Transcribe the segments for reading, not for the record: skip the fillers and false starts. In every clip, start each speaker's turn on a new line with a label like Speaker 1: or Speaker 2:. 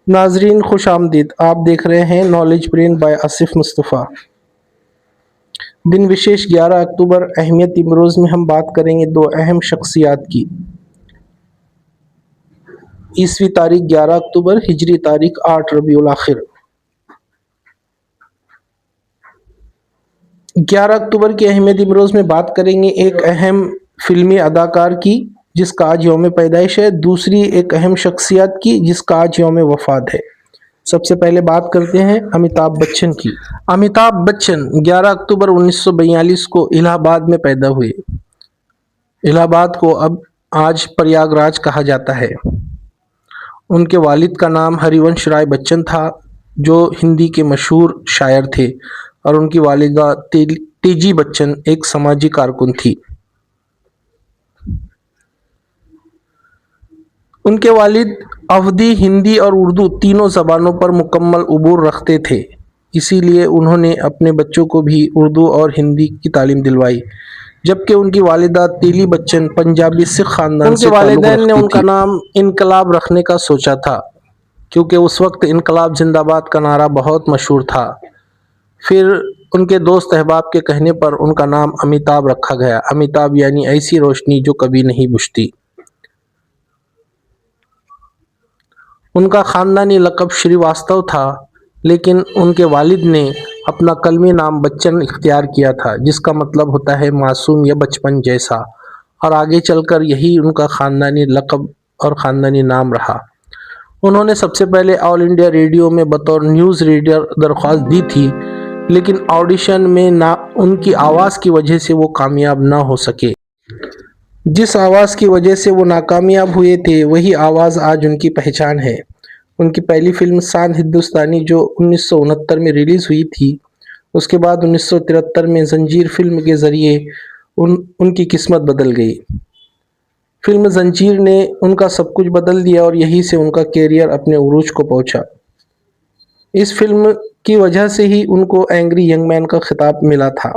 Speaker 1: ناظرین خوش آمدید، آپ دیکھ رہے ہیں نالج برین بائی آصف مصطفیٰ۔ دن وشیش 11 اکتوبر اہمیت امروز میں ہم بات کریں گے دو اہم شخصیات کی۔ عیسوی تاریخ 11 اکتوبر، ہجری تاریخ 8 ربیع الاخر۔ 11 اکتوبر کی اہمیت امروز میں بات کریں گے ایک اہم فلمی اداکار کی جس کا آج یوم پیدائش ہے، دوسری ایک اہم شخصیت کی جس کا آج یوم وفات ہے۔ سب سے پہلے بات کرتے ہیں امیتابھ بچن کی۔ امیتابھ بچن 11 اکتوبر 1942 کو الہ آباد میں پیدا ہوئے۔ الہ آباد کو اب آج پریاگ راج کہا جاتا ہے۔ ان کے والد کا نام ہری ونش رائے بچن تھا جو ہندی کے مشہور شاعر تھے، اور ان کی والدہ تیجی بچن ایک سماجی کارکن تھی۔ ان کے والد اودھی، ہندی اور اردو تینوں زبانوں پر مکمل عبور رکھتے تھے، اسی لیے انہوں نے اپنے بچوں کو بھی اردو اور ہندی کی تعلیم دلوائی، جبکہ ان کی والدہ تیلی بچن پنجابی سکھ خاندان سے تعلق رکھتی تھی۔ ان کے والدین نے ان کا نام انقلاب رکھنے کا سوچا تھا کیونکہ اس وقت انقلاب زندہ باد کا نعرہ بہت مشہور تھا۔ پھر ان کے دوست احباب کے کہنے پر ان کا نام امیتابھ رکھا گیا۔ امیتابھ یعنی ایسی روشنی جو کبھی نہیں بجھتی۔ ان کا خاندانی لقب شری واستو تھا، لیکن ان کے والد نے اپنا قلمی نام بچن اختیار کیا تھا جس کا مطلب ہوتا ہے معصوم یا بچپن جیسا، اور آگے چل کر یہی ان کا خاندانی لقب اور خاندانی نام رہا۔ انہوں نے سب سے پہلے آل انڈیا ریڈیو میں بطور نیوز ریڈر درخواست دی تھی، لیکن آڈیشن میں ان کی آواز کی وجہ سے وہ کامیاب نہ ہو سکے۔ جس آواز کی وجہ سے وہ ناکامیاب ہوئے تھے وہی آواز آج ان کی پہچان ہے۔ ان کی پہلی فلم سان ہندوستانی جو 1969 میں ریلیز ہوئی تھی، اس کے بعد 1973 میں زنجیر فلم کے ذریعے ان کی قسمت بدل گئی۔ فلم زنجیر نے ان کا سب کچھ بدل دیا اور یہیں سے ان کا کیریئر اپنے عروج کو پہنچا۔ اس فلم کی وجہ سے ہی ان کو اینگری ینگ مین کا خطاب ملا تھا۔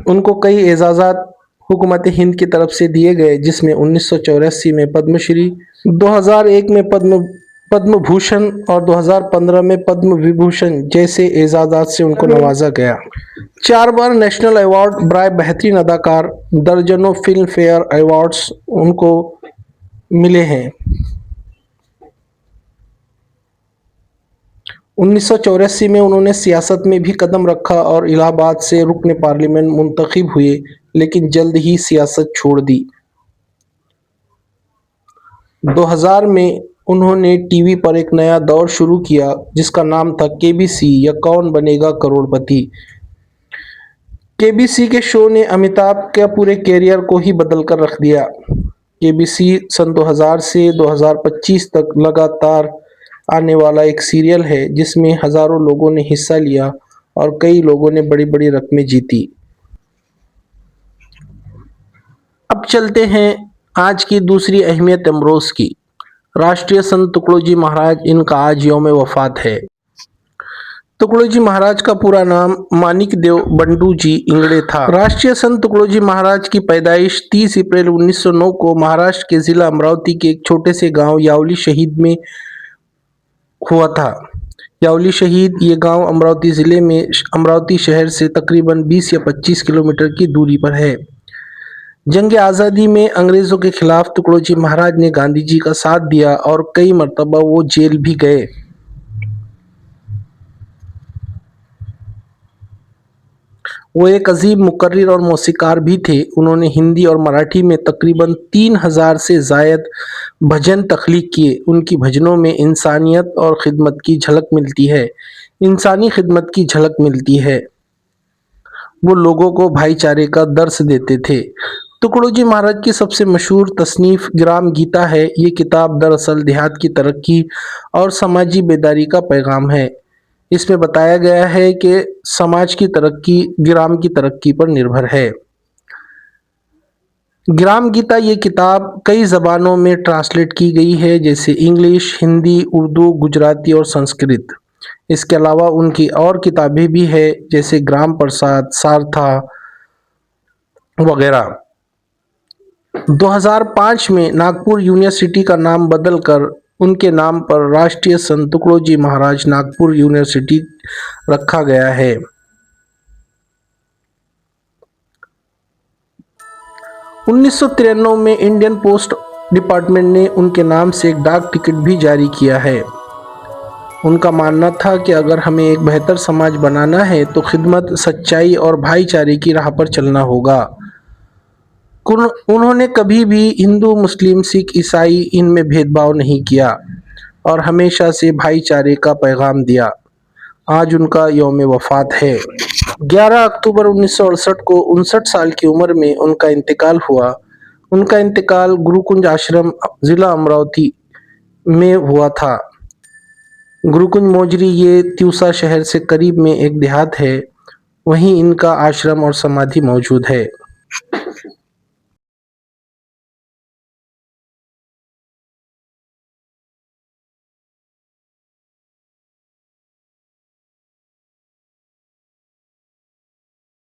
Speaker 1: ان کو کئی اعزازات حکومت ہند کی طرف سے دیے گئے، جس میں 1984 میں پدم شری، 2001 میں پدم بھوشن اور 2015 میں پدم وبھوشن جیسے اعزازات سے ان کو نوازا گیا۔ 4 بار نیشنل ایوارڈ برائے بہترین اداکار، درجنوں فلم فیئر ایوارڈز ان کو ملے ہیں۔ 1984 میں انہوں نے سیاست میں بھی قدم رکھا اور الہ آباد سے رکن پارلیمنٹ منتخب ہوئے، لیکن جلد ہی سیاست چھوڑ دی۔ 2000 میں انہوں نے ٹی وی پر ایک نیا دور شروع کیا جس کا نام تھا KBC یا کون بنے گا کروڑ پتی۔ KBC کے شو نے امیتابھ کے پورے کیریئر کو ہی بدل کر رکھ دیا۔ KBC سن 2000 سے 2025 تک لگاتار آنے والا ایک سیریل ہے جس میں ہزاروں لوگوں نے حصہ لیا اور کئی لوگوں نے بڑی بڑی رقمیں جیتی۔ اب چلتے ہیں آج کی دوسری اہمیت امروز کی۔ راشٹریہ سنت تکڑو جی مہاراج، ان کا آج یوم وفات ہے۔ تکڑو جی مہاراج کا پورا نام مانک دیو بنڈو جی انگڑے تھا۔ راشٹریہ سنت تکڑو جی مہاراج کی پیدائش 30 اپریل 1909 کو مہاراشٹر کے ضلع امراوتی کے ایک چھوٹے سے گاؤں یاولی شہید میں ہوا تھا۔ یاولی شہید یہ گاؤں امراوتی ضلع میں امراوتی شہر سے تقریباً 20 یا 25 کلومیٹر کی دوری پر ہے۔ جنگ آزادی میں انگریزوں کے خلاف تکڑو جی مہاراج نے گاندھی جی کا ساتھ دیا اور کئی مرتبہ وہ جیل بھی گئے۔ وہ ایک عظیم مقرر اور موسیقار بھی تھے۔ انہوں نے ہندی اور مراٹھی میں تقریباً 3000 سے زائد بھجن تخلیق کیے۔ ان کی بھجنوں میں انسانیت اور خدمت کی جھلک ملتی ہے، انسانی خدمت کی جھلک ملتی ہے۔ وہ لوگوں کو بھائی چارے کا درس دیتے تھے۔ تکڑو جی مہاراج کی سب سے مشہور تصنیف گرام گیتا ہے۔ یہ کتاب دراصل دیہات کی ترقی اور سماجی بیداری کا پیغام ہے۔ اس میں بتایا گیا ہے کہ سماج کی ترقی گرام کی ترقی پر نربھر ہے۔ گرام گیتا یہ کتاب کئی زبانوں میں ٹرانسلیٹ کی گئی ہے، جیسے انگلش، ہندی، اردو، گجراتی اور سنسکرت۔ اس کے علاوہ ان کی اور کتابیں بھی ہیں جیسے گرام پرساد، سارتھا وغیرہ۔ 2005 میں ناگپور یونیورسٹی کا نام بدل کر ان کے نام پر راشٹریہ سنت تکڑوجی مہاراج ناگپور یونیورسٹی رکھا گیا ہے۔ 1993 میں انڈین پوسٹ ڈپارٹمنٹ نے ان کے نام سے ایک ڈاک ٹکٹ بھی جاری کیا ہے۔ ان کا ماننا تھا کہ اگر ہمیں ایک بہتر سماج بنانا ہے تو خدمت، سچائی اور بھائی چارے کی راہ پر چلنا ہوگا۔ انہوں نے کبھی بھی ہندو، مسلم، سکھ، عیسائی ان میں بھید بھاؤ نہیں کیا اور ہمیشہ سے بھائی چارے کا پیغام دیا۔ آج ان کا یوم وفات ہے۔ 11 اکتوبر 1968 کو 59 سال کی عمر میں ان کا انتقال ہوا۔ ان کا انتقال گروکنج آشرم، ضلع امراوتی میں ہوا تھا۔ گروکنج موجری یہ تیوسا شہر سے قریب میں ایک دیہات ہے، وہیں ان کا آشرم اور سمادھی موجود ہے۔